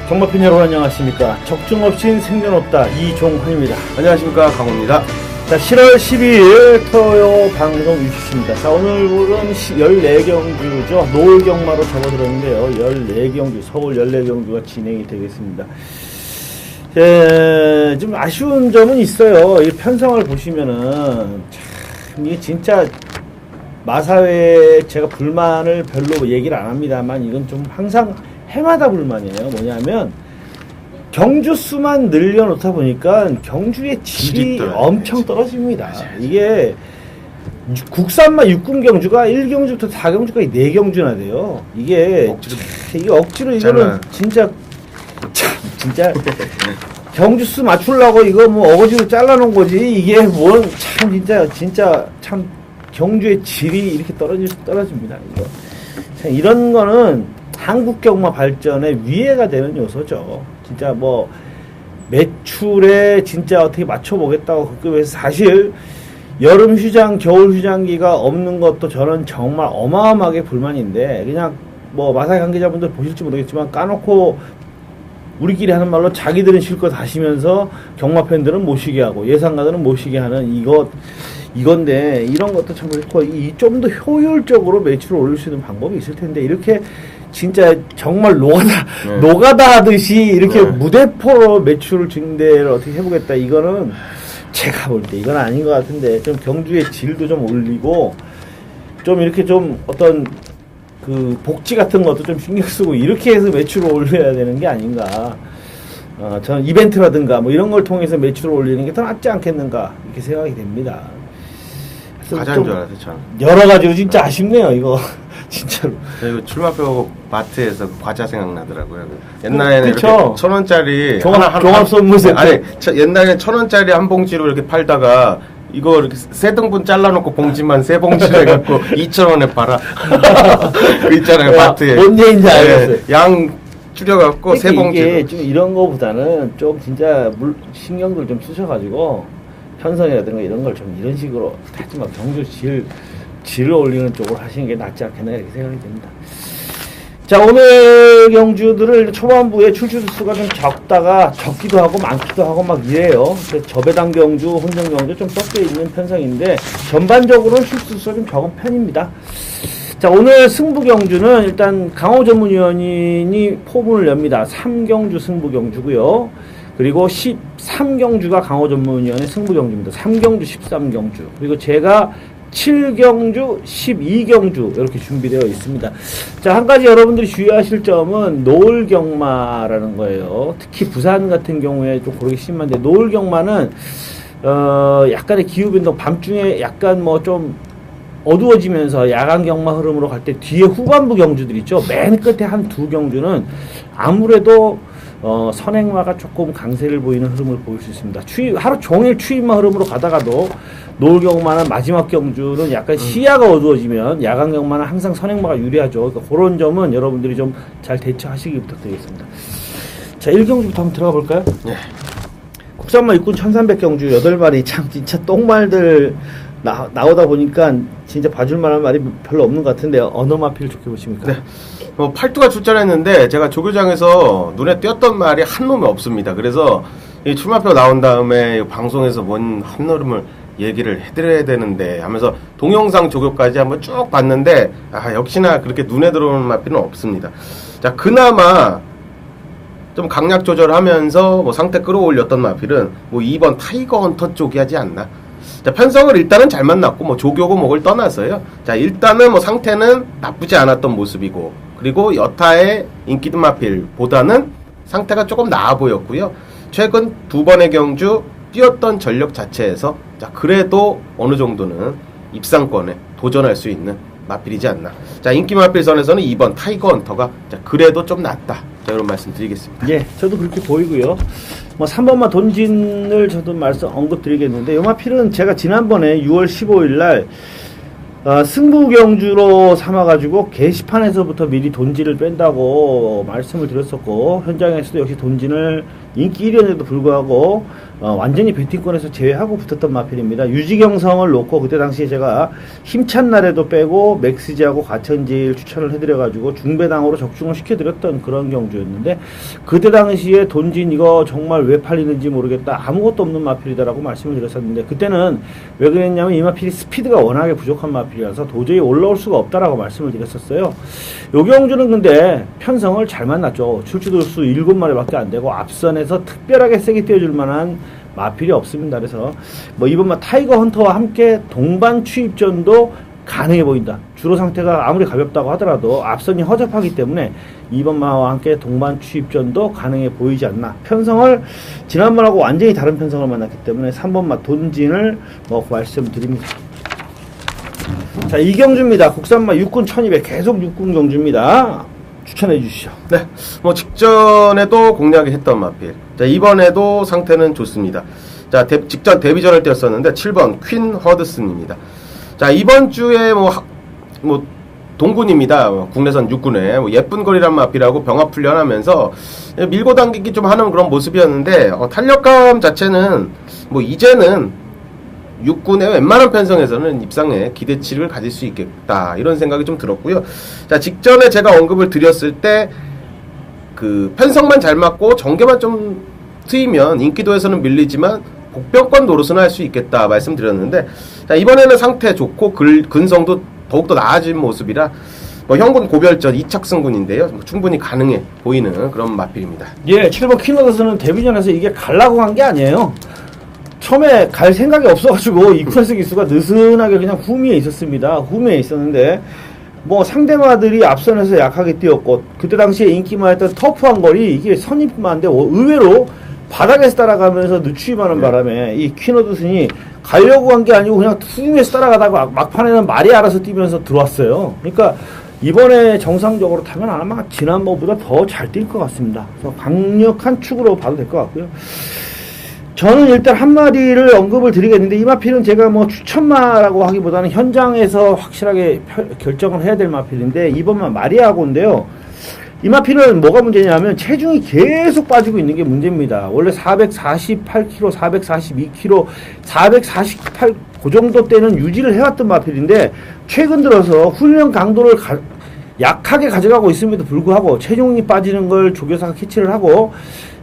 경마팬 여러분 안녕하십니까. 적중 없인 생존 없다 이종환입니다. 안녕하십니까, 강호입니다. 자, 7월 12일 토요 방송 유시입니다. 자, 오늘은 14경주죠. 노을 경마로 접어들었는데요. 14경주, 서울 14경주가 진행이 되겠습니다. 좀 아쉬운 점은 있어요. 이 편성을 보시면은 참 이게 진짜 마사회에 제가 불만을 별로 얘기를 안 합니다만 이건 좀 항상 해마다 불만이에요. 뭐냐면 경주 수만 늘려놓다 보니까 경주의 질이 엄청 떨어집니다. 이게 국산만 6군 경주가 1경주부터 4경주까지 4경주나 돼요. 이게 억지로 이거는 진짜 경주 수 맞추려고 이거 뭐 어거지로 잘라놓은 거지. 이게 뭔 진짜 참 경주의 질이 이렇게 떨어집니다. 이거 참 이런 거는 한국 경마 발전에 위해가 되는 요소죠. 진짜 뭐 매출에 진짜 어떻게 맞춰보겠다고 급급해서 사실 여름 휴장, 겨울 휴장기가 없는 것도 저는 정말 어마어마하게 불만인데 그냥 뭐 마사회 관계자분들 보실지 모르겠지만 까놓고 우리끼리 하는 말로 자기들은 실컷 하시면서 경마 팬들은 못 쉬게 하고 예상가들은 못 쉬게 하는 이건데 이런 것도 참 그렇고 좀 더 효율적으로 매출을 올릴 수 있는 방법이 있을 텐데 이렇게 진짜 정말 노가다 하듯이 이렇게 무대포로 매출 증대를 어떻게 해보겠다. 이거는 제가 볼 때 이건 아닌 것 같은데 좀 경주의 질도 좀 올리고 좀 이렇게 좀 어떤 그 복지 같은 것도 좀 신경 쓰고 이렇게 해서 매출을 올려야 되는 게 아닌가. 저는 이벤트라든가 뭐 이런 걸 통해서 매출을 올리는 게 더 낫지 않겠는가 이렇게 생각이 됩니다. 과자인 줄 알았어요, 저는. 여러 가지로 진짜 아쉽네요, 이거. 진짜로. 이거 출마표 마트에서 과자 생각나더라고요. 옛날에는 그쵸? 이렇게 1,000원짜리 종합 선물 세트. 아니, 옛날에는 1,000원짜리 한 봉지로 이렇게 팔다가 이거 이렇게 세 등분 잘라놓고 봉지만 세 봉지를 해갖고 2,000원에 팔아. 그 있잖아요, 마트에. 뭔 얘기인지 알겠어요. 양 줄여갖고 세 봉지로. 이게 좀 이런 거보다는 좀 진짜 신경들 좀 쓰셔가지고 편성이라든가 이런 걸 좀 이런 식으로 하지만 경주 질을 올리는 쪽으로 하시는 게 낫지 않겠나 이렇게 생각이 됩니다. 자, 오늘 경주들을 초반부에 출주 수가 좀 적기도 하고 많기도 하고 막 이래요. 저배당 경주, 혼전 경주 좀 섞여 있는 편성인데 전반적으로는 출주 수가 좀 적은 편입니다. 자, 오늘 승부 경주는 일단 강호 전문위원이 포문을 엽니다. 3경주 승부 경주고요. 그리고 13경주가 강호 전문위원의 승부 경주입니다. 3경주, 13경주. 그리고 제가 7경주, 12경주 이렇게 준비되어 있습니다. 자, 한 가지 여러분들이 주의하실 점은 노을 경마라는 거예요. 특히 부산 같은 경우에 좀 고르기 심한데 노을 경마는 약간의 기후 변동, 밤중에 약간 뭐 좀 어두워지면서 야간 경마 흐름으로 갈 때 뒤에 후반부 경주들 있죠. 맨 끝에 한 두 경주는 아무래도 선행마가 조금 강세를 보이는 흐름을 보일 수 있습니다. 하루 종일 추임마 흐름으로 가다가도 노을 경마는 마지막 경주는 약간 시야가 어두워지면 야간 경마는 항상 선행마가 유리하죠. 그러니까 그런 점은 여러분들이 좀 잘 대처하시기 부탁드리겠습니다. 자, 1경주부터 한번 들어가 볼까요? 네. 국산마 육군 1300경주 8마리 참 진짜 똥말들 나오다 보니까 진짜 봐줄 만한 말이 별로 없는 것 같은데요. 어느 마필 좋게 보십니까? 네. 팔두가 출전했는데 제가 조교장에서 눈에 띄었던 말이 한 놈이 없습니다. 그래서 이 출마표 나온 다음에 방송에서 뭔 한노름을 얘기를 해드려야 되는데 하면서 동영상 조교까지 한번 쭉 봤는데 역시나 그렇게 눈에 들어오는 마필은 없습니다. 자, 그나마 좀 강약 조절하면서 뭐 상태 끌어올렸던 마필은 뭐 2번 타이거 헌터 쪽이 하지 않나. 자, 편성을 일단은 잘 만났고 뭐 조교고 뭐를 떠나서요. 자, 일단은 뭐 상태는 나쁘지 않았던 모습이고 그리고 여타의 인기든 마필보다는 상태가 조금 나아 보였고요. 최근 두 번의 경주 뛰었던 전력 자체에서 자, 그래도 어느 정도는 입상권에 도전할 수 있는 마필이지 않나. 자, 인기 마필선에서는 2번 타이거 헌터가 자, 그래도 좀 낫다. 자, 이런 말씀 드리겠습니다. 예, 저도 그렇게 보이고요. 뭐 3번마 돈진을 저도 언급 드리겠는데 요 마필은 제가 지난번에 6월 15일 날 승부 경주로 삼아가지고 게시판에서부터 미리 돈진을 뺀다고 말씀을 드렸었고 현장에서도 역시 돈진을 인기 1위에도 불구하고 완전히 배팅권에서 제외하고 붙었던 마필입니다. 유지경성을 놓고 그때 당시에 제가 힘찬 날에도 빼고 맥스지하고 과천지일 추천을 해드려가지고 중배당으로 적중을 시켜드렸던 그런 경주였는데, 그때 당시에 돈진 이거 정말 왜 팔리는지 모르겠다, 아무것도 없는 마필이다라고 말씀을 드렸었는데, 그때는 왜 그랬냐면 이 마필이 스피드가 워낙에 부족한 마필이라서 도저히 올라올 수가 없다라고 말씀을 드렸었어요. 요 경주는 근데 편성을 잘 만났죠. 출주도수 7마리밖에 안 되고 앞선에서 특별하게 세게 띄워줄 만한 마필이 없습니다. 그래서 뭐 이번 타이거 헌터와 함께 동반 추입전도 가능해 보인다. 주로 상태가 아무리 가볍다고 하더라도 앞선이 허접하기 때문에 이번마와 함께 동반 추입전도 가능해 보이지 않나. 편성을 지난번하고 완전히 다른 편성을 만났기 때문에 3번마 돈진을 뭐 말씀드립니다. 자, 이 경주입니다. 국산마 육군 1200 계속 육군 경주입니다. 추천해 주시죠. 네, 뭐 직전에도 공략을 했던 마필. 자, 이번에도 상태는 좋습니다. 자, 직전 데뷔전을 뛰었었는데 7번 퀸 허드슨입니다. 자, 이번 주에 뭐 동군입니다. 국내선 육군에 예쁜 거리란 마필하고 병합 훈련하면서 밀고 당기기 좀 하는 그런 모습이었는데, 탄력감 자체는 뭐 이제는 육군의 웬만한 편성에서는 입상에 기대치를 가질 수 있겠다, 이런 생각이 좀 들었고요. 자, 직전에 제가 언급을 드렸을 때 그 편성만 잘 맞고 전개만 좀 트이면 인기도에서는 밀리지만 복병권 노릇은 할 수 있겠다 말씀드렸는데, 자, 이번에는 상태 좋고 근성도 더욱더 나아진 모습이라 뭐 현군 고별전 2착 승군인데요, 충분히 가능해 보이는 그런 마필입니다. 예, 7번 퀸허드슨은 데뷔전에서 이게 갈라고 한 게 아니에요. 처음에 갈 생각이 없어가지고 이쿠에스 기수가 느슨하게 그냥 후미에 있었습니다. 후미에 있었는데 뭐 상대마들이 앞선에서 약하게 뛰었고, 그때 당시에 인기만했던 터프한 거리 이게 선입만한데 의외로 바닥에서 따라가면서 늦추임하는 바람에 이 퀸허드슨이 가려고 한 게 아니고 그냥 후미에서 따라가다가 막판에는 말이 알아서 뛰면서 들어왔어요. 그러니까 이번에 정상적으로 타면 아마 지난번보다 더 잘 뛸 것 같습니다. 그래서 강력한 축으로 봐도 될 것 같고요. 저는 일단 한 마디를 언급을 드리겠는데, 이 마필은 제가 뭐 추천마라고 하기보다는 현장에서 확실하게 결정을 해야 될 마필인데, 이번만 마리아고인데요. 이 마필은 뭐가 문제냐면 체중이 계속 빠지고 있는 게 문제입니다. 원래 448kg, 442kg, 448 그 정도 때는 유지를 해왔던 마필인데, 최근 들어서 훈련 강도를 약하게 가져가고 있음에도 불구하고 체중이 빠지는 걸 조교사가 캐치를 하고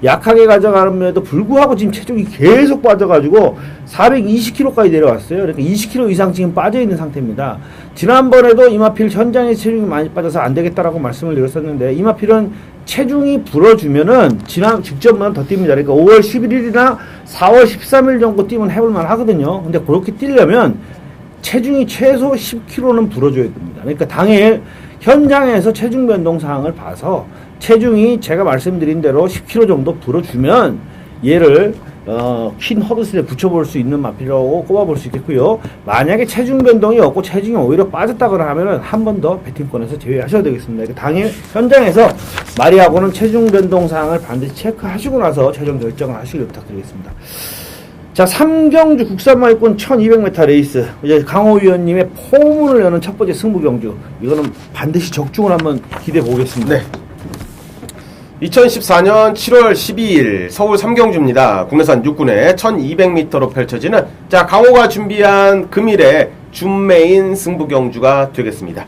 약하게 가져가는데도 불구하고 지금 체중이 계속 빠져가지고 420kg까지 내려왔어요. 그러니까 20kg 이상 지금 빠져있는 상태입니다. 지난번에도 이마필 현장에 체중이 많이 빠져서 안되겠다라고 말씀을 드렸었는데, 이마필은 체중이 불어주면은 직전보다 더 뜁니다. 그러니까 5월 11일이나 4월 13일 정도 뛰면 해볼만 하거든요. 근데 그렇게 뛰려면 체중이 최소 10kg는 불어줘야 됩니다. 그러니까 당일 현장에서 체중 변동 사항을 봐서 체중이 제가 말씀드린 대로 10kg 정도 불어주면 얘를 퀸 허드슨에 붙여볼 수 있는 마필이라고 꼽아볼 수 있겠고요. 만약에 체중 변동이 없고 체중이 오히려 빠졌다거나 하면은 한 번 더 배팅권에서 제외하셔야 되겠습니다. 그러니까 당일 현장에서 마리아고는 체중 변동 사항을 반드시 체크하시고 나서 최종 결정을 하시길 부탁드리겠습니다. 자, 3경주 국산마이권 1200m 레이스, 이제 강호 위원님의 포문을 여는 첫 번째 승부 경주, 이거는 반드시 적중을 한번 기대해 보겠습니다. 네. 2014년 7월 12일 서울 3경주입니다. 국내산 육군의 1200m로 펼쳐지는, 자, 강호가 준비한 금일의 준메인 승부 경주가 되겠습니다.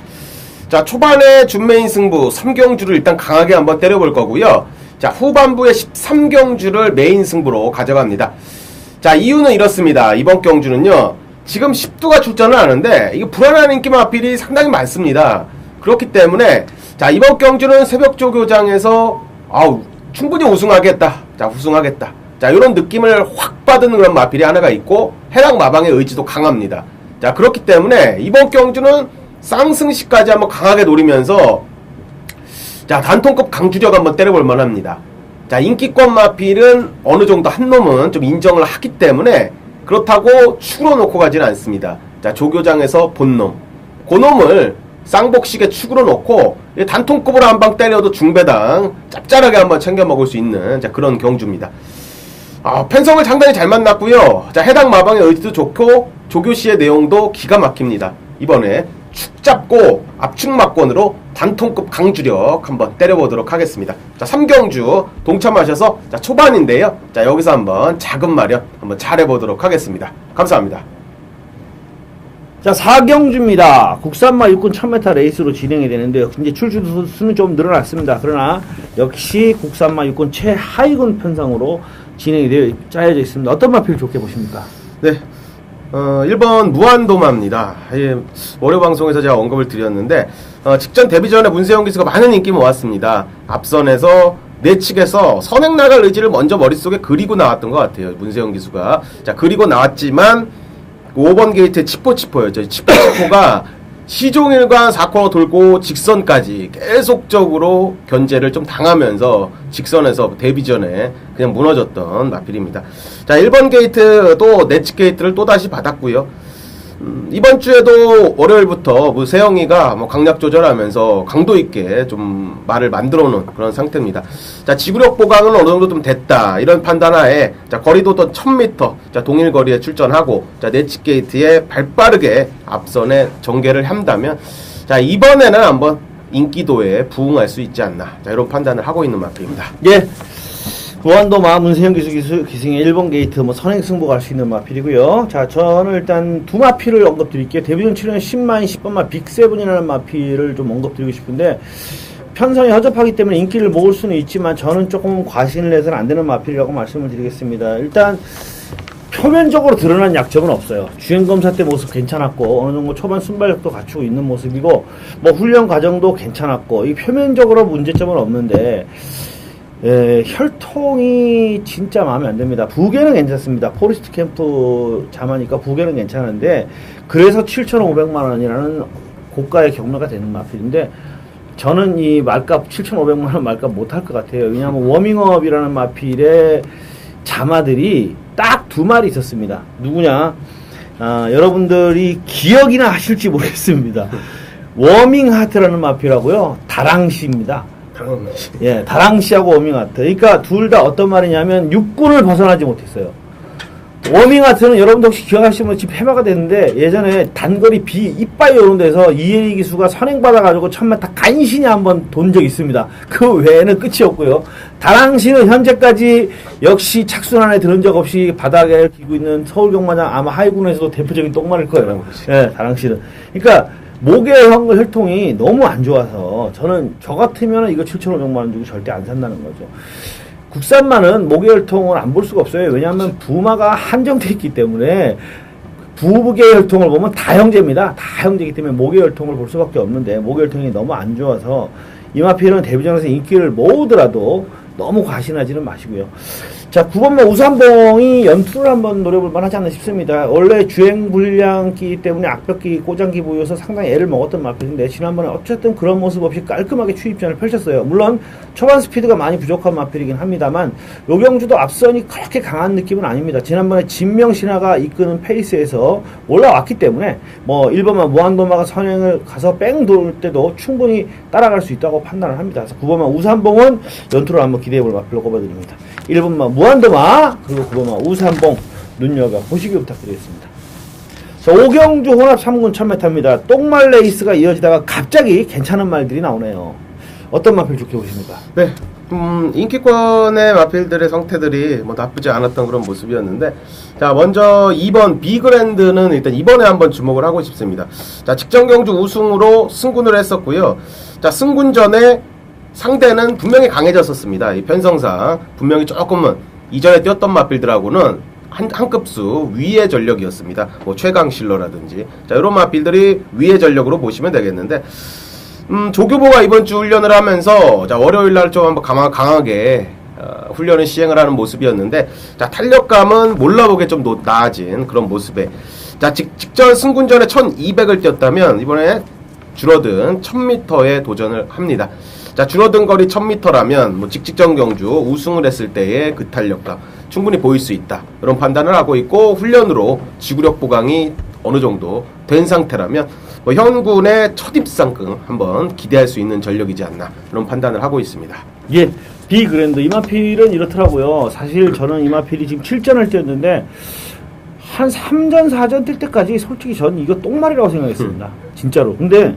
자, 초반에 준메인 승부 3경주를 일단 강하게 한번 때려볼 거고요. 자, 후반부에 13경주를 메인 승부로 가져갑니다. 자, 이유는 이렇습니다. 이번 경주는요, 지금 10두가 출전을 하는데 이게 불안한 인기 마필이 상당히 많습니다. 그렇기 때문에 자, 이번 경주는 새벽조교장에서 충분히 우승하겠다, 자, 우승하겠다, 자, 이런 느낌을 확 받은 그런 마필이 하나가 있고, 해당 마방의 의지도 강합니다. 자, 그렇기 때문에 이번 경주는 쌍승시까지 한번 강하게 노리면서, 자, 단통급 강주력 한번 때려볼 만합니다. 자, 인기권 마필은 어느 정도 한 놈은 좀 인정을 하기 때문에 그렇다고 축으로 놓고 가지는 않습니다. 자, 조교장에서 본 놈, 그 놈을 쌍복식에 축으로 놓고 단통급으로 한 방 때려도 중배당 짭짤하게 한번 챙겨 먹을 수 있는, 자, 그런 경주입니다. 편성을 상당히 잘 만났고요. 자, 해당 마방의 의지도 좋고 조교시의 내용도 기가 막힙니다. 이번에 축 잡고 압축 막권으로 단통급 강주력 한번 때려보도록 하겠습니다. 자, 3경주 동참하셔서 자, 초반인데요. 자, 여기서 한번 자금 마련 한번 잘해보도록 하겠습니다. 감사합니다. 자, 4경주입니다. 국산마 육군 1000m 레이스로 진행이 되는데요. 이제 출주 수는 좀 늘어났습니다. 그러나 역시 국산마 육군 최하위군 편성으로 진행이 되어 짜여져 있습니다. 어떤 마필 좋게 보십니까? 네. 1번 무한도마입니다. 예, 월요 방송에서 제가 언급을 드렸는데 직전 데뷔 전에 문세영 기수가 많은 인기 모았습니다. 앞선에서 내측에서 선행 나갈 의지를 먼저 머릿속에 그리고 나왔던 것 같아요. 문세영 기수가. 자, 그리고 나왔지만 5번 게이트의 치포치포였죠. 치포치포가 시종일관 4코너 돌고 직선까지 계속적으로 견제를 좀 당하면서 직선에서 데뷔 전에 그냥 무너졌던 마필입니다. 자, 1번 게이트 또 내측 게이트를 또 다시 받았고요. 이번 주에도 월요일부터 뭐 세영이가 뭐 강약 조절하면서 강도 있게 좀 말을 만들어 놓은 그런 상태입니다. 자, 지구력 보강은 어느 정도 좀 됐다. 이런 판단하에 자, 거리도 또 1000m 자, 동일 거리에 출전하고 자, 내측 게이트에 발빠르게 앞선에 전개를 한다면 자, 이번에는 한번 인기도에 부응할 수 있지 않나. 자, 이런 판단을 하고 있는 마필입니다. 예. 무한도마 문세영 기승의 1번 게이트 뭐 선행 승부가 할 수 있는 마필이고요. 자, 저는 일단 두 마필을 언급드릴게요. 데뷔전 출연 10만 10번마 빅세븐이라는 마필을 좀 언급드리고 싶은데 편성이 허접하기 때문에 인기를 모을 수는 있지만 저는 조금 과신을 해서는 안 되는 마필이라고 말씀을 드리겠습니다. 일단 표면적으로 드러난 약점은 없어요. 주행검사 때 모습 괜찮았고 어느 정도 초반 순발력도 갖추고 있는 모습이고 뭐 훈련 과정도 괜찮았고 이 표면적으로 문제점은 없는데 예, 혈통이 진짜 마음에 안 듭니다. 부계는 괜찮습니다. 포리스트 캠프 자마니까 부계는 괜찮은데 그래서 7,500만 원이라는 고가의 경매가 되는 마필인데 저는 이 말값 7,500만 원 말값 못할 것 같아요. 왜냐하면 워밍업이라는 마필의 자마들이 딱 두 마리 있었습니다. 누구냐? 여러분들이 기억이나 하실지 모르겠습니다. 워밍하트라는 마필하고요. 다랑시입니다. 예, 다랑시하고 워밍하트. 그러니까 둘 다 어떤 말이냐면 육군을 벗어나지 못했어요. 워밍하트는 여러분도 혹시 기억하시면 지금 해마가 됐는데 예전에 단거리 이빠이 이런 데서 이혜리 기수가 선행받아가지고 1000m 간신히 한번 돈 적 있습니다. 그 외에는 끝이 없고요. 다랑시는 현재까지 역시 착순안에 들은 적 없이 바닥에 기고 있는 서울경마장 아마 하위군에서도 대표적인 똥말일 거예요. 예, 다랑시는. 그러니까 목의 혈통이 너무 안 좋아서 저는 저 같으면 이거 7,500만 원 주고 절대 안 산다는 거죠. 국산마는 목의 혈통을 안 볼 수가 없어요. 왜냐하면 부마가 한정되어 있기 때문에 부부의 혈통을 보면 다 형제입니다. 다 형제이기 때문에 목의 혈통을 볼 수밖에 없는데 목의 혈통이 너무 안 좋아서 이마필은 데뷔전에서 인기를 모으더라도 너무 과신하지는 마시고요. 자, 9번마 우산봉이 연투를 한번 노려볼 만하지 않나 싶습니다. 원래 주행 불량기 때문에 악벽기 꼬장기 보여서 상당히 애를 먹었던 마필인데 지난번에 어쨌든 그런 모습 없이 깔끔하게 추입전을 펼쳤어요. 물론 초반 스피드가 많이 부족한 마필이긴 합니다만 요경주도 앞선이 그렇게 강한 느낌은 아닙니다. 지난번에 진명신화가 이끄는 페이스에서 올라왔기 때문에 뭐 1번마 무한도마가 선행을 가서 뺑 돌 때도 충분히 따라갈 수 있다고 판단을 합니다. 그래서 9번마 우산봉은 연투를 한번 기대해볼 마필로 꼽아드립니다. 1번마 무한도마 그리고 9번마 우산봉 눈여겨보시기 부탁드리겠습니다. 자, 오경주 혼합 3군 1000m입니다. 똥말 레이스가 이어지다가 갑자기 괜찮은 말들이 나오네요. 어떤 마필 좋게 보십니까? 네, 인기권의 마필들의 상태들이 뭐 나쁘지 않았던 그런 모습이었는데 자, 먼저 2번 비그랜드는 일단 이번에 한번 주목을 하고 싶습니다. 자, 직전 경주 우승으로 승군을 했었고요. 자, 승군 전에 상대는 분명히 강해졌었습니다. 이 편성상 분명히 조금은 이전에 뛰었던 마필들하고는 한 급수 위의 전력이었습니다. 뭐 최강실러라든지 자, 이런 마필들이 위의 전력으로 보시면 되겠는데 조교보가 이번 주 훈련을 하면서 자, 월요일날 좀 한번 강하게 훈련을 시행을 하는 모습이었는데 자, 탄력감은 몰라보게 좀 나아진 그런 모습에 자, 직전 승군전에 1200을 뛰었다면 이번에 줄어든 1000m에 도전을 합니다. 자, 줄어든 거리 1000m라면 뭐 직전 경주 우승을 했을 때의 그 탄력감 충분히 보일 수 있다. 이런 판단을 하고 있고 훈련으로 지구력 보강이 어느 정도 된 상태라면 뭐 현군의 첫 입상금 한번 기대할 수 있는 전력이지 않나 이런 판단을 하고 있습니다. 예, 비그랜드 이마필은 이렇더라고요. 사실 저는 이마필이 지금 7전을 뛰었는데 한 3전 4전 뛸 때까지 솔직히 전 이거 똥말이라고 생각했습니다. 진짜로. 근데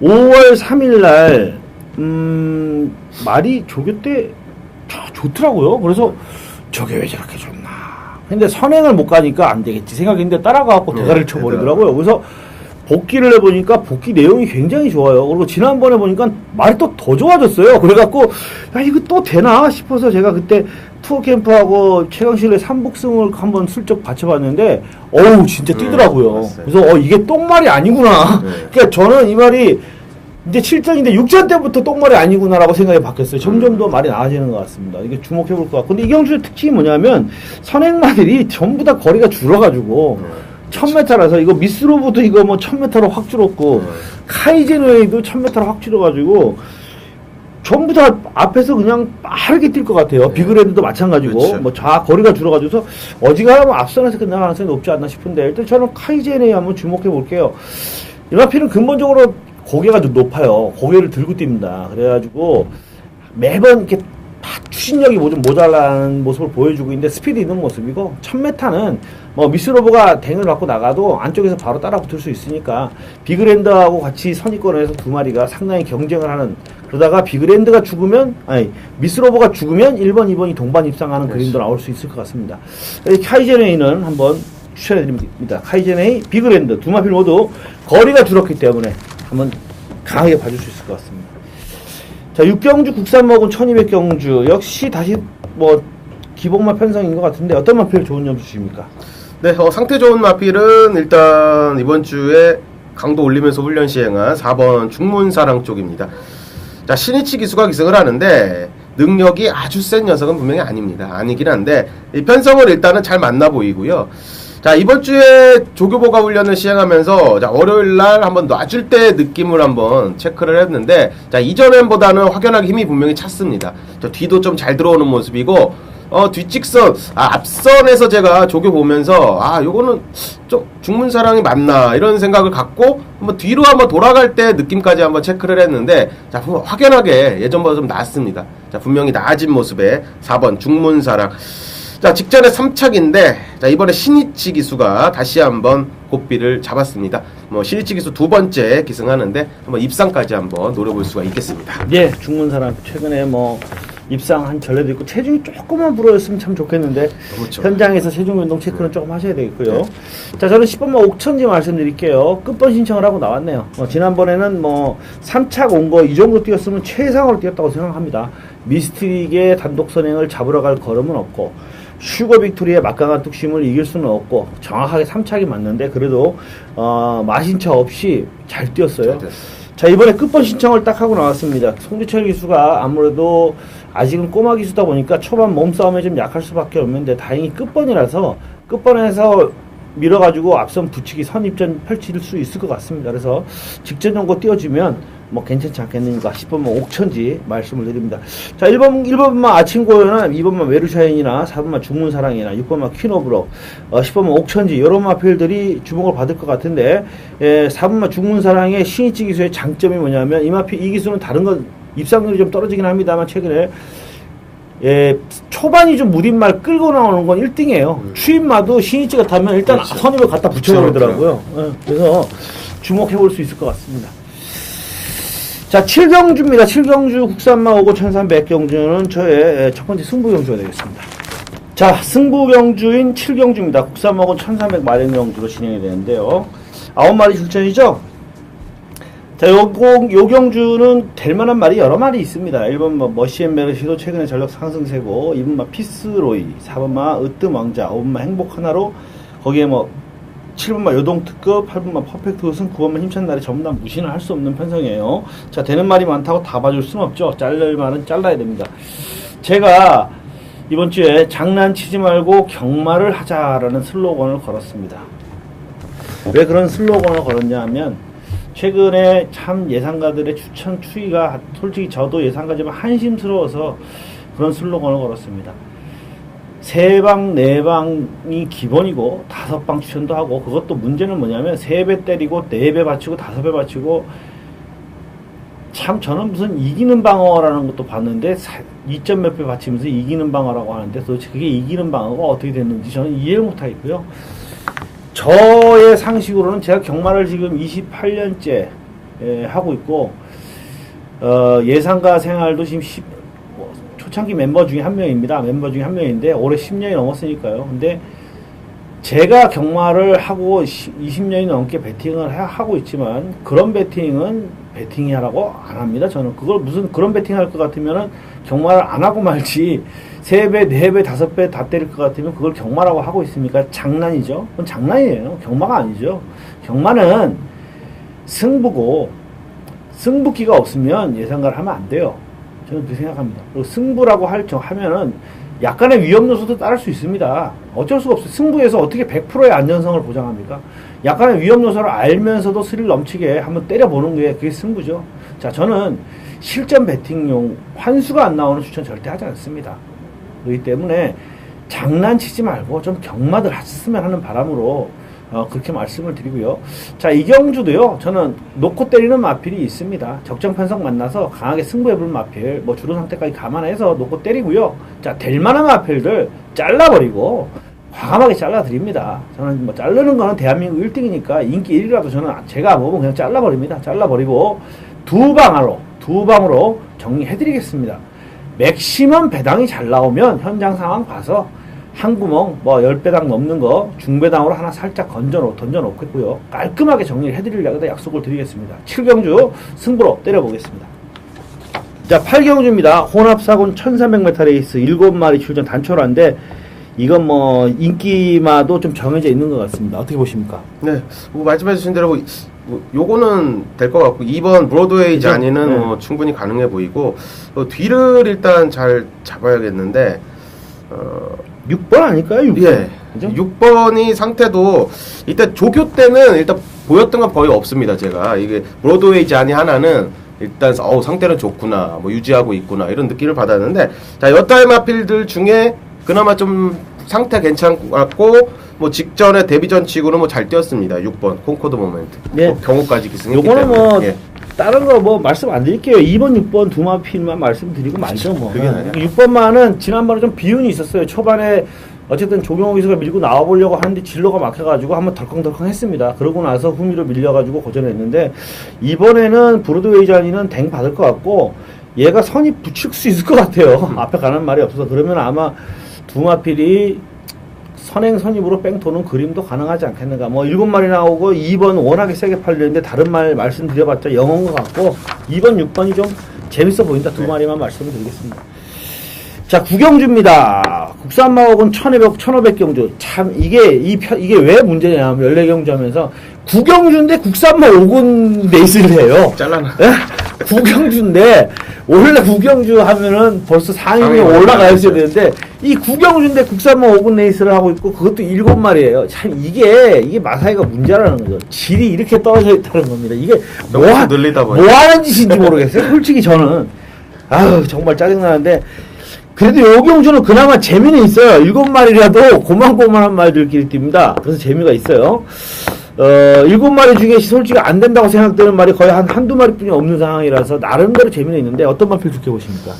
5월 3일 날 말이 조교 때 좋더라고요. 그래서 저게 왜 저렇게 좋나. 근데 선행을 못 가니까 안 되겠지 생각했는데 따라가갖고 대가리를 쳐버리더라고요. 그래서 복귀를 해보니까 복귀 내용이 굉장히 좋아요. 그리고 지난번에 보니까 말이 또 더 좋아졌어요. 그래갖고 야 이거 또 되나 싶어서 제가 그때 투어 캠프하고 최강실의 삼복승을 한번 슬쩍 받쳐봤는데 어우 진짜 뛰더라고요. 그래서 이게 똥말이 아니구나. 그러니까 저는 이 말이 이제 7전인데 6전 때부터 똥말이 아니구나라고 생각이 바뀌었어요. 점점 더 말이 나아지는 것 같습니다. 이게 주목해볼 것 같고. 근데 이경주의 특징이 뭐냐면 선행마들이 전부 다 거리가 줄어가지고 1000m라서 이거 미스로브도 이거 뭐 1000m로 확 줄었고 카이젠웨이도 1000m로 확 줄어가지고 전부 다 앞에서 그냥 빠르게 뛸 것 같아요. 비그랜드도 마찬가지고 그렇죠. 뭐 거리가 줄어가지고서 어지간하면 앞선에서 끝날 가능성이 높지 않나 싶은데 일단 저는 카이젠웨이 한번 주목해 볼게요. 이마피는 근본적으로 고개가 좀 높아요. 고개를 들고 뜁니다. 그래가지고 매번 이렇게 추진력이 좀 모자라는 모습을 보여주고 있는데 스피드 있는 모습이고 1000m는 뭐 미스로버가 댕을 받고 나가도 안쪽에서 바로 따라 붙을 수 있으니까 비그랜드하고 같이 선입권에서 두 마리가 상당히 경쟁을 하는 그러다가 비그랜드가 죽으면 미스로버가 죽으면 1번, 2번이 동반 입상하는 그림도 나올 수 있을 것 같습니다. 카이젠웨이는 한번 추천해드립니다. 카이젠웨이, 비그랜드 두 마필 모두 거리가 줄었기 때문에 한번 강하게 봐줄 수 있을 것 같습니다. 자, 육경주 국산 먹은 1200경주 역시 다시 뭐 기복마 편성인 것 같은데 어떤 마필 좋은 점 주십니까? 네, 상태 좋은 마필은 일단 이번 주에 강도 올리면서 훈련 시행한 4번 중문사랑 쪽입니다. 자, 신이치 기수가 기승을 하는데 능력이 아주 센 녀석은 분명히 아닙니다. 아니긴 한데 이 편성을 일단은 잘 맞나 보이고요. 자, 이번 주에 조교보가 훈련을 시행하면서 자, 월요일 날 한번 놔줄 때 느낌을 한번 체크를 했는데 자, 이전엔보다는 확연하게 힘이 분명히 찼습니다. 저 뒤도 좀 잘 들어오는 모습이고 뒷직선 앞선에서 제가 조교 보면서 요거는 좀 중문사랑이 맞나 이런 생각을 갖고 한번 뒤로 한번 돌아갈 때 느낌까지 한번 체크를 했는데 자, 확연하게 예전보다 좀 나았습니다. 자, 분명히 나아진 모습의 4번 중문사랑. 자, 직전에 3착인데, 자, 이번에 신이치 기수가 다시 한번 고삐를 잡았습니다. 뭐, 신이치 기수 두 번째 기승하는데, 한번 입상까지 한번 노려볼 수가 있겠습니다. 예, 중문사람. 최근에 뭐, 입상한 전례도 있고, 체중이 조금만 불어였으면 참 좋겠는데, 그렇죠. 현장에서 체중 운동 체크는 조금 하셔야 되겠고요. 자, 저는 10번만 옥천지 말씀드릴게요. 끝번 신청을 하고 나왔네요. 지난번에는 뭐, 3착 온 거 이 정도 뛰었으면 최상으로 뛰었다고 생각합니다. 미스트릭의 단독 선행을 잡으러 갈 걸음은 없고, 슈거 빅토리의 막강한 뚝심을 이길 수는 없고 정확하게 3착이 맞는데 그래도 마신차 없이 잘 뛰었어요. 자, 이번에 끝번 신청을 딱 하고 나왔습니다. 송지철 기수가 아무래도 아직은 꼬마 기수다 보니까 초반 몸싸움에 좀 약할 수밖에 없는데 다행히 끝번이라서 끝번에서 밀어가지고 앞선 붙이기 선입전 펼칠 수 있을 것 같습니다. 그래서 직전 정도 띄워주면 뭐 괜찮지 않겠는가 10번만 옥천지 말씀을 드립니다. 자, 1번만 아침고요나 2번만 웨르샤인이나 4번만 중문사랑이나 6번만 퀸오브로 10번만 옥천지 이런 마필들이 주목을 받을 것 같은데 4번만 중문사랑의 신이치 기수의 장점이 뭐냐면 이 마필 이 기수는 다른 건 입상률이 좀 떨어지긴 합니다만 최근에 초반이 좀 무딘말 끌고 나오는 건 1등이에요. 추임마도 신이치가 타면 일단 그렇죠. 선입을 갖다 붙여버리더라고요. 그래서 주목해볼 수 있을 것 같습니다. 자, 7경주입니다. 7경주 국산마 오고 1300경주는 저의 첫 번째 승부경주가 되겠습니다. 자, 승부경주인 7경주입니다. 국산마 오고 1300 마련경주로 진행이 되는데요. 9마리 출전이죠? 자, 요 경주는 될 만한 말이 여러 마리 있습니다. 1번 머시앤메르시도 최근에 전력 상승세고, 2번마 피스로이, 4번마 으뜸왕자, 5번마 행복하나로, 거기에 7번마 요동특급, 8번마 퍼펙트 우승, 9번마 힘찬 날이 전부 다 무시는 할 수 없는 편성이에요. 자, 되는 말이 많다고 다 봐줄 수는 없죠. 자를 말은 잘라야 됩니다. 제가 이번 주에 장난치지 말고 경마를 하자라는 슬로건을 걸었습니다. 왜 그런 슬로건을 걸었냐 하면 최근에 참 예상가들의 추천 추이가 솔직히 저도 예상가지만 한심스러워서 그런 슬로건을 걸었습니다. 3방, 4방이 기본이고 5방 추천도 하고 그것도 문제는 뭐냐면 3배 때리고 4배 받치고 5배 받치고 참 저는 무슨 이기는 방어라는 것도 봤는데 2점 몇 배 받치면서 이기는 방어라고 하는데 도대체 그게 이기는 방어가 어떻게 됐는지 저는 이해를 못하겠고요. 저의 상식으로는 제가 경마를 지금 28년째 하고 있고, 예상가 생활도 지금 초창기 멤버 중에 한 명입니다. 멤버 중에 한 명인데 올해 10년이 넘었으니까요. 근데 제가 경마를 하고 20년이 넘게 베팅을 하고 있지만 그런 베팅은 베팅이라고 안 합니다. 저는 그걸 무슨 그런 베팅 할 것 같으면은 경마를 안 하고 말지 3배, 4배, 5배 다 때릴 것 같으면 그걸 경마라고 하고 있습니까? 장난이죠. 그건 장난이에요. 경마가 아니죠. 경마는 승부고 승부기가 없으면 예상가를 하면 안 돼요. 저는 그렇게 생각합니다. 그리고 승부라고 하면은 약간의 위험 요소도 따를 수 있습니다. 어쩔 수가 없어요. 승부에서 어떻게 100%의 안전성을 보장합니까? 약간의 위험 요소를 알면서도 스릴 넘치게 한번 때려보는 게 그게 승부죠. 자, 저는 실전 베팅용 환수가 안 나오는 추천 절대 하지 않습니다. 그렇기 때문에 장난치지 말고 좀 경마들 하셨으면 하는 바람으로 그렇게 말씀을 드리고요. 자, 이경주도요, 저는 놓고 때리는 마필이 있습니다. 적정 편성 만나서 강하게 승부해보는 마필, 뭐 주로 상태까지 감안해서 놓고 때리고요. 자, 될 만한 마필들 잘라버리고 과감하게 잘라드립니다. 저는 뭐 자르는 거는 대한민국 1등이니까 인기 1위라도 저는 제가 보면 그냥 잘라버립니다. 잘라버리고 두 방으로 정리해드리겠습니다. 맥시멈 배당이 잘 나오면 현장 상황 봐서 한 구멍 뭐 10배당 넘는 거 중배당으로 하나 살짝 던져놓겠고요. 깔끔하게 정리를 해드리려고 약속을 드리겠습니다. 7경주 승부로 때려보겠습니다. 자, 8경주입니다. 혼합사군 1300m 레이스 7마리 출전 단초라인데 이건 뭐 인기마도 좀 정해져 있는 것 같습니다. 어떻게 보십니까? 네, 뭐 말씀해 주신 대로 요거는 될 것 같고 2번 브로드웨이 자니는 네. 뭐 충분히 가능해 보이고 뒤를 일단 잘 잡아야겠는데 6번 아닐까요? 6번. 예. 그죠? 6번이 상태도 일단 조교 때는 일단 보였던 건 거의 없습니다. 제가 이게 브로드웨이 자니 하나는 일단 상태는 좋구나, 뭐 유지하고 있구나 이런 느낌을 받았는데, 자, 여타의 마필들 중에 그나마 좀 상태 괜찮고 뭐 직전에 데뷔전 치고는 뭐 잘 뛰었습니다. 6번 콩코드 모멘트. 네. 뭐 경호까지 기승했기 요거는 때문에. 뭐 예. 다른 거 뭐 말씀 안 드릴게요. 2번, 6번 두 마필만 말씀드리고 말죠 뭐. 그게 아니라. 6번만은 지난번에 좀 비운이 있었어요. 초반에 어쨌든 조경호 기수가 밀고 나와보려고 하는데 진로가 막혀가지고 한번 덜컹덜컹 했습니다. 그러고 나서 후미로 밀려가지고 고전했는데 이번에는 브로드웨이 자니는 댕 받을 것 같고 얘가 선이 붙일 수 있을 것 같아요. 앞에 가는 말이 없어서. 그러면 아마 두 마필이 선행선입으로 뺑 도는 그림도 가능하지 않겠는가. 뭐 7마리 나오고 2번 워낙에 세게 팔리는데 다른 말 말씀드려봤자 영어인 것 같고 2번, 6번이 좀 재밌어 보인다. 두 마리만 말씀을 드리겠습니다. 자, 구경주입니다. 국산마옥은 1500경주. 참, 이게 왜 문제냐면 14경주 하면서 구경주인데 국산마 5군 레이스를 해요. 잘라나. 구경주인데 원래 구경주 하면은 벌써 상위에 올라가야지 되는데 이 구경주인데 국산마 5군 레이스를 하고 있고 그것도 7마리예요. 참 이게 마사이가 문제라는 거죠. 질이 이렇게 떨어져 있다는 겁니다. 이게 뭐 하는 짓인지 모르겠어요. 솔직히 저는 아유 정말 짜증나는데 그래도 요경주는 그나마 재미는 있어요. 7마리라도 고만고만한 말들끼리 뜁니다. 그래서 재미가 있어요. 7마리 중에 솔직히 안 된다고 생각되는 말이 거의 한두 마리뿐이 없는 상황이라서 나름대로 재미는 있는데 어떤 마필 좋게 보십니까?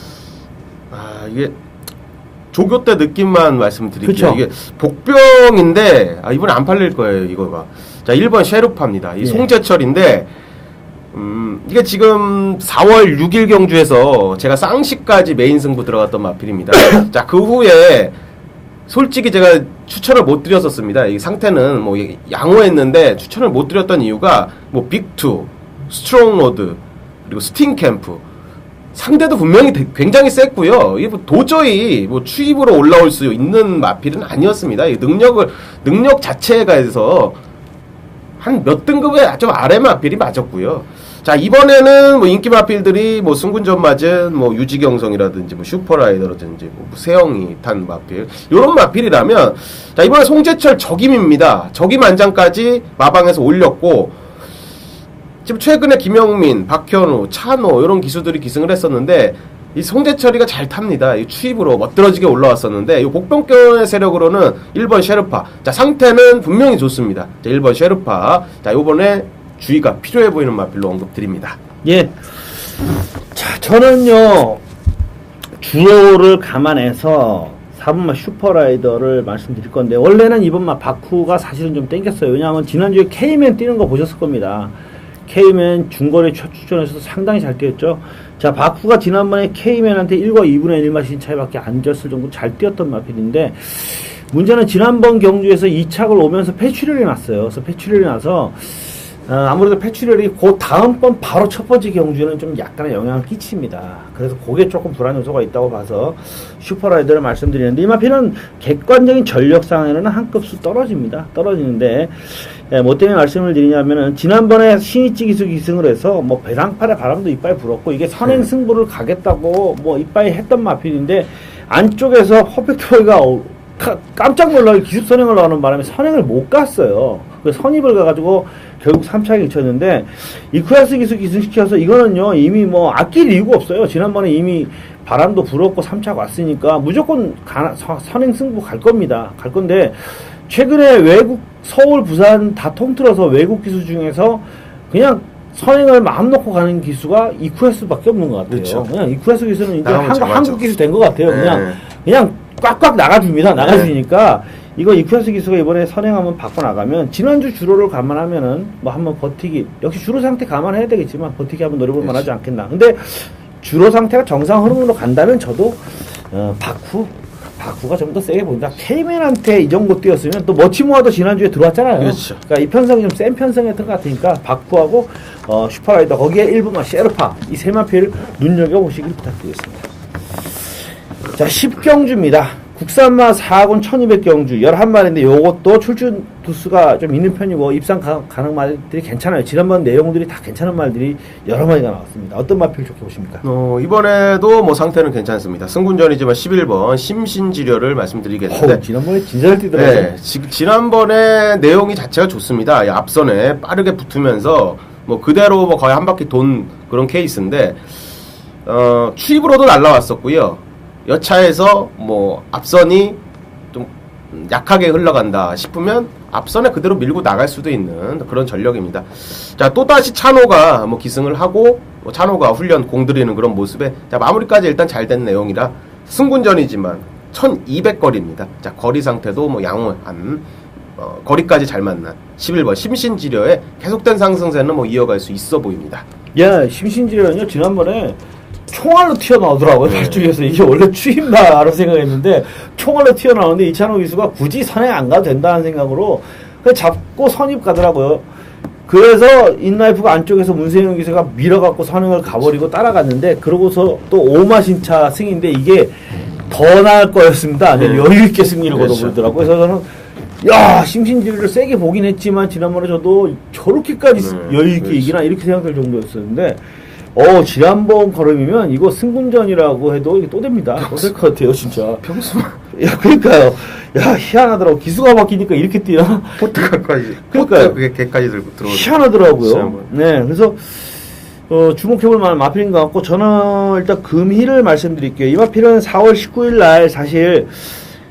이게 조교 때 느낌만 말씀드릴게요. 그쵸? 이게 복병인데 이번에 안 팔릴 거예요. 이거가. 자, 1번 셰르파입니다. 이 송재철인데 이게 지금 4월 6일 경주에서 제가 쌍시까지 메인 승부 들어갔던 마필입니다. 자, 그 후에 솔직히 제가 추천을 못 드렸었습니다. 이 상태는 뭐 양호했는데 추천을 못 드렸던 이유가 뭐 빅2, 스트롱로드, 그리고 스팅캠프 상대도 분명히 굉장히 셌고요. 이게 뭐 도저히 뭐 추입으로 올라올 수 있는 마필은 아니었습니다. 이 능력 자체가 해서 한 몇 등급의 좀 아래 마필이 맞았고요. 자, 이번에는 뭐 인기 마필들이 뭐 승군전 맞은 뭐 유지경성이라든지 뭐 슈퍼라이더라든지 뭐 세영이 탄 마필 요런 마필이라면 자, 이번에 송재철 적임입니다. 적임 안장까지 마방에서 올렸고 지금 최근에 김영민, 박현우, 찬호 이런 기수들이 기승을 했었는데 이 송재철이가 잘 탑니다. 이 추입으로 멋들어지게 올라왔었는데 이 복병권의 세력으로는 1번 셰르파. 자, 상태는 분명히 좋습니다. 자, 1번 셰르파. 자, 요번에 주의가 필요해 보이는 마필로 언급드립니다. 예. 자, 저는요, 주로를 감안해서 4번마 슈퍼라이더를 말씀드릴 건데, 원래는 이번마 바쿠가 사실은 좀 땡겼어요. 왜냐하면 지난주에 K맨 뛰는 거 보셨을 겁니다. K맨 중거리 첫 출전에서도 상당히 잘 뛰었죠. 자, 바쿠가 지난번에 K맨한테 1과 2분의 1 마신 차이밖에 안 졌을 정도 잘 뛰었던 마필인데, 문제는 지난번 경주에서 2착을 오면서 폐출혈이 났어요. 그래서 폐출혈이 나서 아무래도 폐출혈이 그 다음번 바로 첫 번째 경주에는 좀 약간의 영향을 끼칩니다. 그래서 그게 조금 불안 요소가 있다고 봐서 슈퍼라이더를 말씀드리는데, 이 마필은 객관적인 전력상에는 한 급수 떨어집니다. 떨어지는데, 뭐 때문에 말씀을 드리냐면은, 지난번에 신이찌 기수 기승을 해서 뭐 배당팔에 바람도 이빨 불었고, 이게 선행 승부를 가겠다고 뭐 이빨이 했던 마필인데, 안쪽에서 퍼펙트보이가 깜짝 놀라게 기습 선행을 나오는 바람에 선행을 못 갔어요. 그래서 선입을 가가지고 결국 3차에 쳤는데, 이쿠야스 기수 기승시켜서 이거는요, 이미 뭐 아낄 이유가 없어요. 지난번에 이미 바람도 불었고 3차 왔으니까 무조건 선행 승부 갈 겁니다. 갈 건데, 최근에 외국, 서울, 부산 다 통틀어서 외국 기수 중에서 그냥 선행을 마음 놓고 가는 기수가 이쿠야스밖에 없는 것 같아요. 그렇죠. 그냥 이쿠야스 기수는 이제 한국 기수 된 것 같아요. 그냥 꽉꽉 나가줍니다. 나가주니까. 이거 이쿠야스 기수가 이번에 선행 한번 바꿔 나가면, 지난주 주로를 감안하면은 뭐 한번 버티기, 역시 주로 상태 감안해야 되겠지만 버티기 한번 노려볼 만하지 않겠나. 근데 주로 상태가 정상 흐름으로 간다면 저도 바쿠가 좀 더 세게 보인다. K맨한테 이 정도 뛰었으면, 또 머치모아도 지난주에 들어왔잖아요. 그렇죠. 그러니까 이 편성이 좀 센 편성이었던 것 같으니까 바쿠하고 슈퍼라이더, 거기에 1분마 셰르파, 이 세 마필 눈여겨보시길 부탁드리겠습니다. 자, 10경주입니다. 국산마 4군 1200경주 11마리인데, 요것도 출전 두수가 좀 있는 편이고 입상 가능 말들이 괜찮아요. 지난번 내용들이 다 괜찮은 말들이 여러 마리가 나왔습니다. 어떤 마필 좋게 보십니까? 이번에도 뭐 상태는 괜찮습니다. 승군전이지만 11번 심신지려를 말씀드리겠는데, 지난번에 진짜 잘 뛰더라고요. 네, 지난번에 내용이 자체가 좋습니다. 앞선에 빠르게 붙으면서 뭐 그대로 뭐 거의 한 바퀴 돈 그런 케이스인데, 추입으로도 날라왔었고요. 여차에서 뭐 앞선이 좀 약하게 흘러간다 싶으면 앞선에 그대로 밀고 나갈 수도 있는 그런 전력입니다. 자, 또다시 찬호가 뭐 기승을 하고, 뭐 찬호가 훈련 공들이는 그런 모습에, 자, 마무리까지 일단 잘 된 내용이라 승군전이지만 1200거리입니다. 자, 거리 상태도 뭐 양호한 거리까지 잘 만난 11번 심신지려에 계속된 상승세는 뭐 이어갈 수 있어 보입니다. 야, 심신지려는요, 지난번에 총알로 튀어나오더라고요. 발쪽에서. 이게 원래 추임바라고 생각했는데 총알로 튀어나오는데, 이찬호 기수가 굳이 선행 안 가도 된다는 생각으로 그냥 잡고 선입 가더라고요. 그래서 인라이프가 안쪽에서 문세영 기수가 밀어갖고 선행을 가버리고 따라갔는데, 그러고서 또 오마신차 승인데 이게 더 나을 거였습니다. 여유있게 승리를 거둬버리더라고요. 그래서 저는 야, 심신지를 세게 보긴 했지만 지난번에 저도 저렇게까지 여유있게 이기나 이렇게 생각할 정도였었는데, 지난번 걸음이면 이거 승군전이라고 해도 이게 또 됩니다. 또 될 것 같아요, 진짜. 평소만. 야, 그러니까요. 야, 희한하더라고. 기수가 바뀌니까 이렇게 뛰나? 포트까지. 그러니까요. 그게 개까지 들고 들어오고. 희한하더라고요. 네, 그래서 주목해볼 만한 마필인 것 같고, 저는 일단 금희를 말씀드릴게요. 이 마필은 4월 19일 날 사실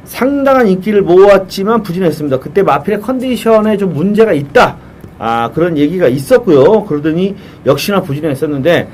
상당한 인기를 모았지만 부진했습니다. 그때 마필의 컨디션에 좀 문제가 있다. 그런 얘기가 있었고요. 그러더니 역시나 부진했었는데,